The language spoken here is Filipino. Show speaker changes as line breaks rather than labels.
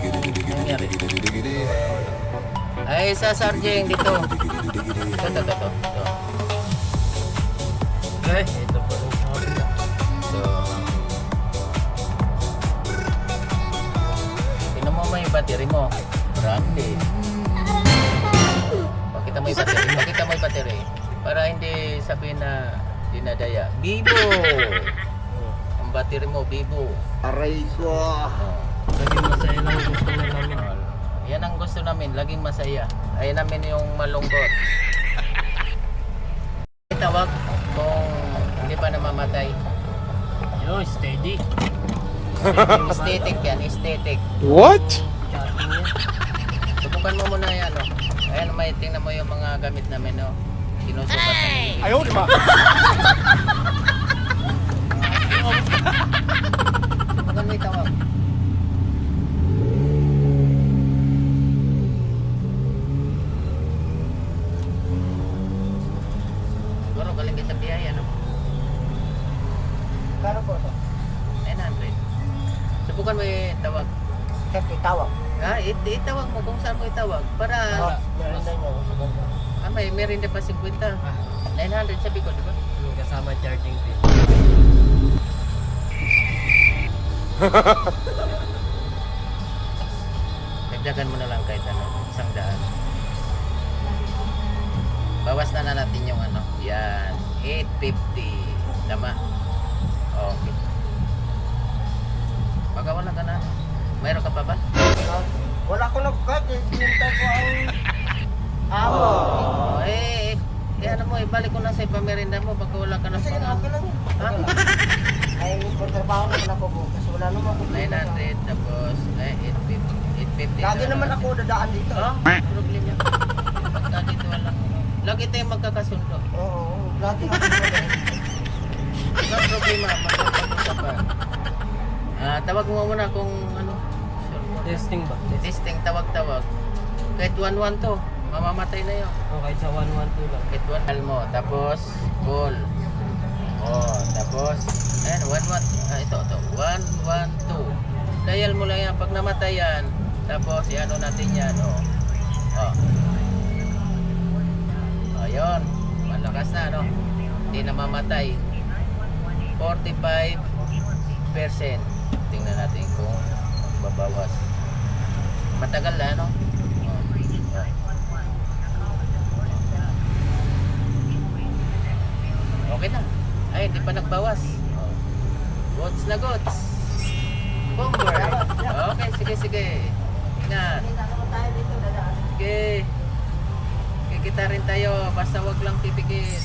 Nangyari. Ay, sa Sarging dito. Ito.
Eh, ito pa rin sa kabila.
So, tingnan mo yung battery mo. Brande. Pakita mo yung battery. Para hindi sabihin na dinadaya. Bibo! Ang battery mo, Bibo.
Aray ko.
Laging masaya lang gusto na namin.
Yan ang gusto namin, laging masaya. Ayaw namin yung malungkot. Tawag kung hindi pa namamatay.
Yo, steady.
Aesthetic yan, aesthetic.
What?
Chatting yan.
Subukan mo muna yan, no? Ayan, may tingnan mo yung mga gamit namin, no? Sinusukat namin.
Ayaw, di ba?
Subukan mo itawag. Siguro galing ka sa biyaya, no?
Kano po ito?
900. Subukan mo itawag.
Siyempre, tawag.
Ha? Itawag mo kung saan mo itawag. Para,
Meron na niya ako sa banda.
meron din pa 50. 900 sabi ko, di ba?
Yung kasama charging pin.
Dagdagan mo na lang kahit ano, 100. Bawas na natin yung ano. Yan, 850. Tama? Okay. Baka wala ka na. Mayroon ka pa ba?
Wala ko nagkat. Hinintay ko ang... Amo.
Oh, ano mo, ibalik ko na sa ipamerinda mo. Baka wala ka na
Sige na, okay lang.
Ha?
Ay, pagtrabaho naman ako po. Kasi wala naman ako.
900, tapos 850.
Lagi naman ako dadaan dito.
Oh, problem yan. Pagka dito walang... Lagi tayong magkakasundo.
Oo, lagi ako dadaan.
No problema, magkakasundo. Tawag mo muna kung ano.
Testing ba?
Testing, tawag-tawag. Kahit 1-1 to, mamamatay na yun.
Oh, kahit sa 112 lang.
Kahit 1 call mo, tapos call. Oh, tapos, ayan, 1-1. Ito, 1-1-2. Dial mo lang yan. Pag namatay yan, tapos, ano natin yan, oh. Oh. Ayun, malakas na, no? Hindi na mamatay. 45%. Tingnan natin kung babawas. Matagal na, no? Okay na. Ay, hindi pa nagbawas. Goats na goats. Bomber. Okay, sige. Ingat.
Hindi na naman tayo dito dadaan.
Sige. Kikita rin tayo. Basta wag lang pipikit.